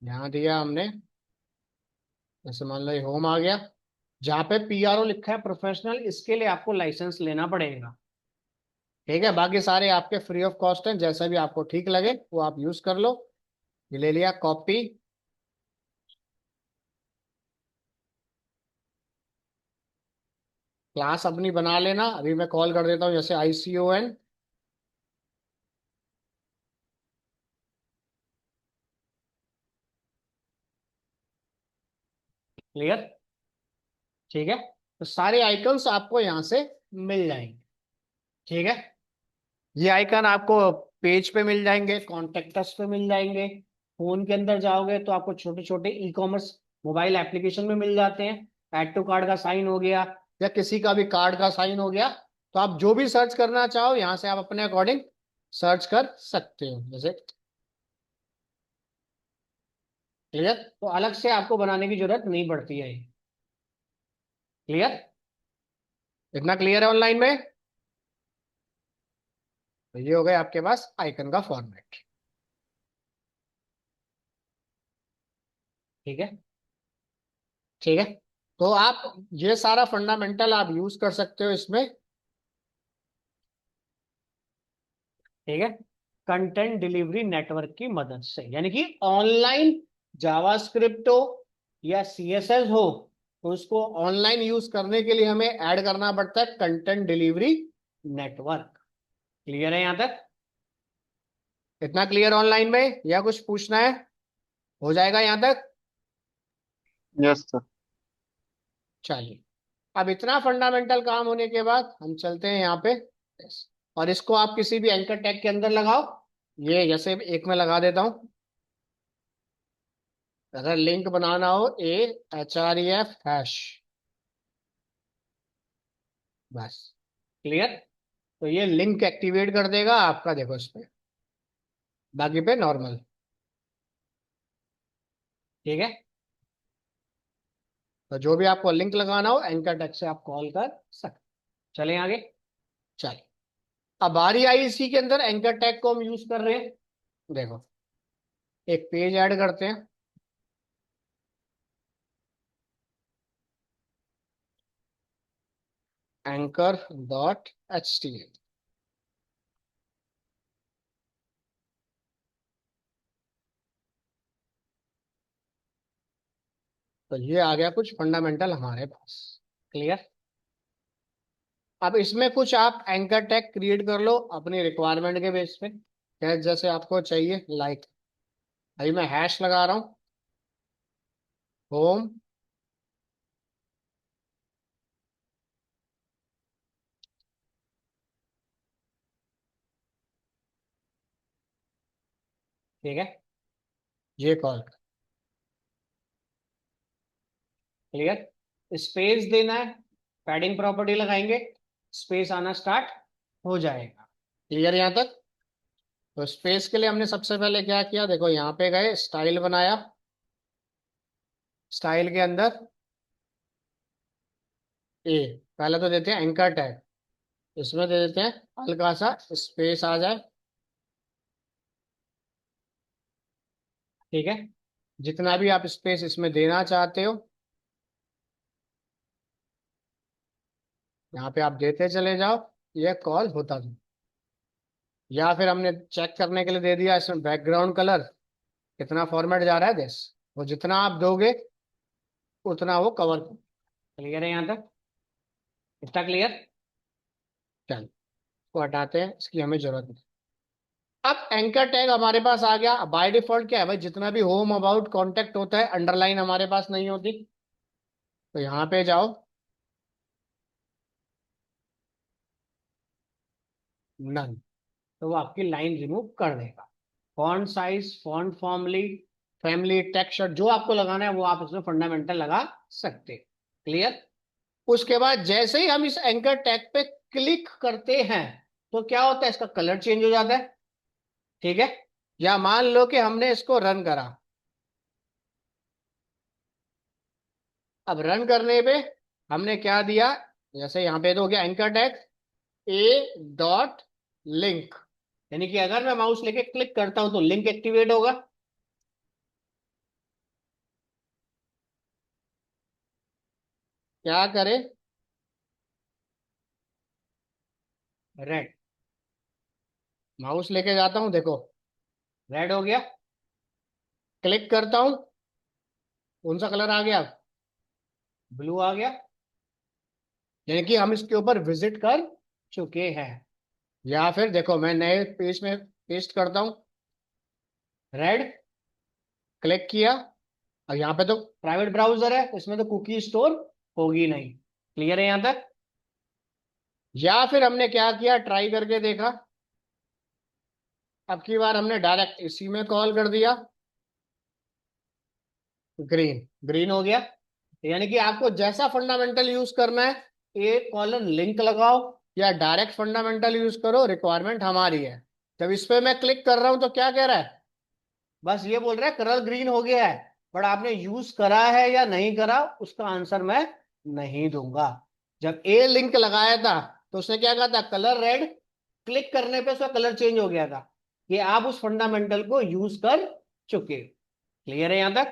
यहाँ दिया हमने, जैसे मान लो ये होम आ गया, जहाँ पे PRO लिखा है प्रोफेशनल, इसके लिए आपको लाइसेंस लेना पड़ेगा। ठीक है, बाकी सारे आपके फ्री ऑफ कॉस्ट हैं, जैसा भी आपको ठीक लगे वो आप यूज कर लो। ये ले लिया कॉपी, क्लास अपनी बना लेना। अभी मैं कॉल कर देता हूँ, जैसे ICON। क्लियर? ठीक है, तो सारे आइकन्स आपको यहाँ से मिल जाएंगे। ठीक है, ये आइकन आपको पेज पे मिल जाएंगे, कॉन्टेक्टस पे मिल जाएंगे, फोन के अंदर जाओगे तो आपको छोटे छोटे E-कॉमर्स मोबाइल एप्लीकेशन में मिल जाते हैं। ऐड टू कार्ड का साइन हो गया, या किसी का भी कार्ड का साइन हो गया, तो आप जो भी सर्च करना चाहो यहाँ से आप अपने अकॉर्डिंग सर्च कर सकते हो जैसे। क्लियर? तो अलग से आपको बनाने की जरूरत नहीं पड़ती है। क्लियर? इतना क्लियर है ऑनलाइन में? तो ये हो गया आपके पास आइकन का फॉर्मेट। ठीक है, ठीक है। तो आप ये सारा फंडामेंटल आप यूज कर सकते हो इसमें, ठीक है, कंटेंट डिलीवरी नेटवर्क की मदद से। यानी कि ऑनलाइन जावास्क्रिप्ट हो या सीएसएस हो, तो उसको ऑनलाइन यूज करने के लिए हमें ऐड करना पड़ता है कंटेंट डिलीवरी नेटवर्क। क्लियर है यहां तक? इतना क्लियर ऑनलाइन में, या कुछ पूछना है? हो जाएगा यहां तक? Yes sir. चलिए, अब इतना फंडामेंटल काम होने के बाद हम चलते हैं यहाँ पे। Yes. और इसको आप किसी भी एंकर टैग के अंदर लगाओ। ये जैसे एक में लगा देता हूं। अगर लिंक बनाना हो, AHREF#, बस। क्लियर? तो ये लिंक एक्टिवेट कर देगा आपका, देखो इस पे, बाकी पे नॉर्मल। ठीक है, तो जो भी आपको लिंक लगाना हो एंकर टैग से आप कॉल कर सकते। चलें आगे। चलिए, अब बारी आई इसी के अंदर एंकर टैग को हम यूज कर रहे हैं। देखो, एक पेज ऐड करते हैं, anchor.html। तो ये आ गया कुछ फंडामेंटल हमारे पास। क्लियर? अब इसमें कुछ आप एंकर टैग क्रिएट कर लो अपनी रिक्वायरमेंट के बेस पे, जैसे आपको चाहिए। लाइक अभी मैं हैश लगा रहा हूँ, होम, ठीक है, ये कॉल। क्लियर? स्पेस देना है, पैडिंग प्रॉपर्टी लगाएंगे, स्पेस आना स्टार्ट हो जाएगा। क्लियर यहां तक? तो स्पेस के लिए हमने सबसे पहले क्या किया, देखो यहाँ पे गए, स्टाइल बनाया। स्टाइल के अंदर ए, पहले तो देते हैं एंकर टैग, इसमें दे देते हैं हल्का सा स्पेस आ जाए। ठीक है, जितना भी आप स्पेस इसमें देना चाहते हो यहाँ पे आप देते चले जाओ, ये कॉल होता जाए। या फिर हमने चेक करने के लिए दे दिया इसमें बैकग्राउंड कलर कितना फॉर्मेट जा रहा है देश, वो जितना आप दोगे उतना वो कवर। क्लियर है यहाँ तक? इतना क्लियर? चल, इसको हटाते हैं, इसकी हमें जरूरत नहीं। अब एंकर टैग हमारे पास आ गया। बाय डिफॉल्ट क्या है भाई, जितना भी होम अबाउट कांटेक्ट होता है अंडरलाइन हमारे पास नहीं होती। तो यहाँ पे जाओ, नन, तो वो आपकी लाइन रिमूव कर देगा। Font size, font family, family text, जो आपको लगाना है वो आप इसमें फंडामेंटल लगा सकते। क्लियर? उसके बाद जैसे ही हम इस एंकर टैग पे क्लिक करते हैं तो क्या होता है, इसका कलर चेंज हो जाता है। ठीक है, या मान लो कि हमने इसको रन करा। अब रन करने पे हमने क्या दिया, जैसे यहाँ पे तो हो गया एंकर टैग A.लिंक, यानी कि अगर मैं माउस लेके क्लिक करता हूं तो लिंक एक्टिवेट होगा। क्या करे, रेड, माउस लेके जाता हूं, देखो रेड हो गया। क्लिक करता हूं, कौन सा कलर आ गया, ब्लू आ गया, यानी कि हम इसके ऊपर विजिट कर चुके हैं। या फिर देखो मैं नए पेज में पेस्ट करता हूं, रेड, क्लिक किया। और यहाँ पे तो प्राइवेट ब्राउजर है, इसमें तो कुकी स्टोर होगी नहीं। क्लियर है यहां तक? या फिर हमने क्या किया, ट्राई करके देखा, अब की बार हमने डायरेक्ट इसी में कॉल कर दिया, ग्रीन, ग्रीन हो गया। यानी कि आपको जैसा फंडामेंटल यूज करना है, एक कॉलन लिंक लगाओ या डायरेक्ट फंडामेंटल यूज करो, रिक्वायरमेंट हमारी है। जब इस पे मैं क्लिक कर रहा हूं तो क्या कह रहा है, बस ये बोल रहा है कलर ग्रीन हो गया है, बट आपने यूज करा है या नहीं करा उसका आंसर मैं नहीं दूंगा। जब ए लिंक लगाया था तो उसने क्या कहा था, कलर रेड, क्लिक करने पे उसका कलर चेंज हो गया था। ये आप उस फंडामेंटल को यूज कर चुके। क्लियर है यहां तक?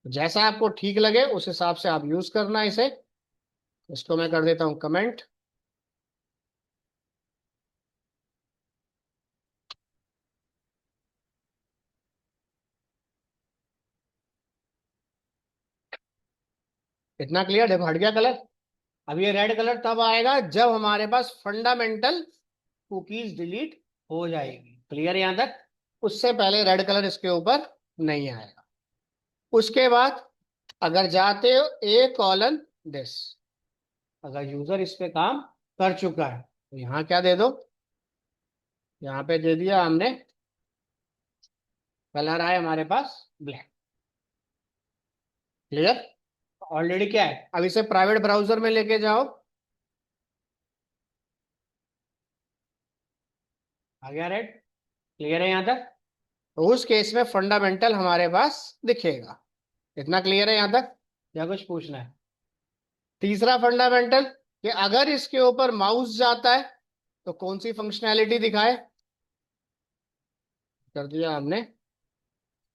जैसा आपको ठीक लगे उस हिसाब से आप यूज करना इसे। इसको मैं कर देता हूं कमेंट। इतना क्लियर, देखो हट गया कलर। अब ये रेड कलर तब आएगा जब हमारे पास फंडामेंटल कुकीज डिलीट हो जाएगी। क्लियर यहां तक? उससे पहले रेड कलर इसके ऊपर नहीं आएगा। उसके बाद अगर जाते हो ए कॉलन दिस, अगर यूजर इस पे काम कर चुका है तो यहाँ क्या दे दो, यहाँ पे दे दिया हमने, कलर आए हमारे पास ब्लैक। क्लियर? ऑलरेडी क्या है, अब इसे प्राइवेट ब्राउजर में लेके जाओ। आ गया रेड? क्लियर है यहां तक? तो उस केस में फंडामेंटल हमारे पास दिखेगा। इतना क्लियर है यहां तक या कुछ पूछना है? तीसरा फंडामेंटल कि अगर इसके ऊपर माउस जाता है तो कौन सी फंक्शनैलिटी दिखाए। कर दिया हमने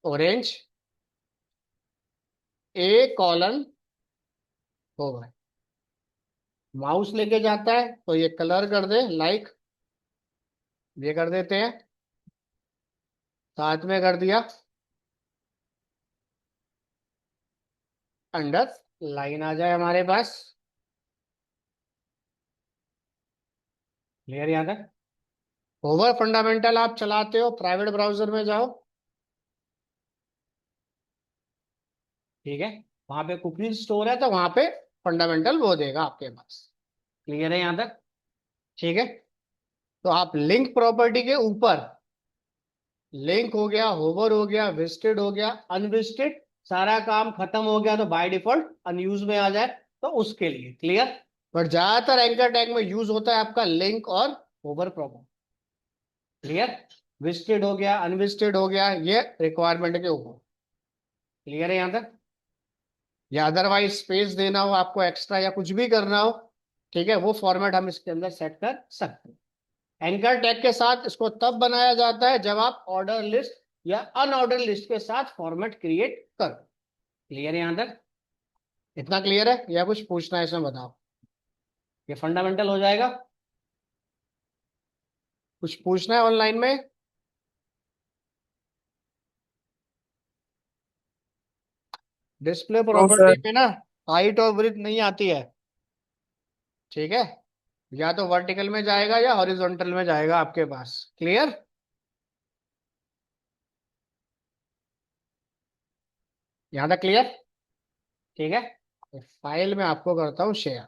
ऑरेंज, ए कॉलन हो गए। माउस लेके जाता है तो ये कलर कर दे लाइक, ये कर देते हैं। साथ में कर दिया अंडर लाइन आ जाए हमारे पास। क्लियर यहां तक? ओवर फंडामेंटल आप चलाते हो, प्राइवेट ब्राउजर में जाओ। ठीक है? वहां पे कुकीज स्टोर है तो वहां पे फंडामेंटल वो देगा आपके पास। क्लियर है यहां तक? ठीक है? तो आप लिंक प्रॉपर्टी के ऊपर लिंक हो गया, होवर हो गया, विजिटेड हो गया, अनविजिटेड, सारा काम खत्म हो गया तो बाय डिफॉल्ट अनयूज में आ जाए तो उसके लिए। क्लियर? बट ज्यादातर एंकर टैग में यूज होता है आपका लिंक और होवर प्रॉपर्टी। क्लियर? विजिटेड हो गया, अनविजिटेड हो गया, ये रिक्वायरमेंट के ऊपर। क्लियर है यहां तक? या अदरवाइज स्पेस देना हो आपको एक्स्ट्रा या कुछ भी करना हो, ठीक है, वो फॉर्मेट हम इसके अंदर सेट कर सकते हैं। एंकर टैग के साथ इसको तब बनाया जाता है जब आप ऑर्डर लिस्ट या अनऑर्डर लिस्ट के साथ फॉर्मेट क्रिएट करो। क्लियर है यहां तक? इतना क्लियर है या कुछ पूछना है इसमें बताओ? ये फंडामेंटल हो जाएगा। कुछ पूछना है ऑनलाइन में? Display no property sir. में ना हाइट और विड्थ नहीं आती है। ठीक है? या तो वर्टिकल में जाएगा या हॉरिजॉन्टल में जाएगा आपके पास। क्लियर? यहां तक क्लियर? ठीक है? फाइल में आपको करता हूँ शेयर।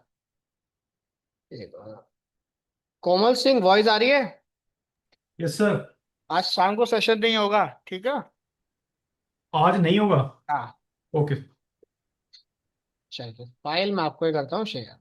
कोमल सिंह वॉइस आ रही है? Yes sir. आज शाम को सेशन नहीं होगा, ठीक है? आज नहीं होगा। हाँ। ओके। चलिए फाइल में आपको ये करता हूँ शेयर।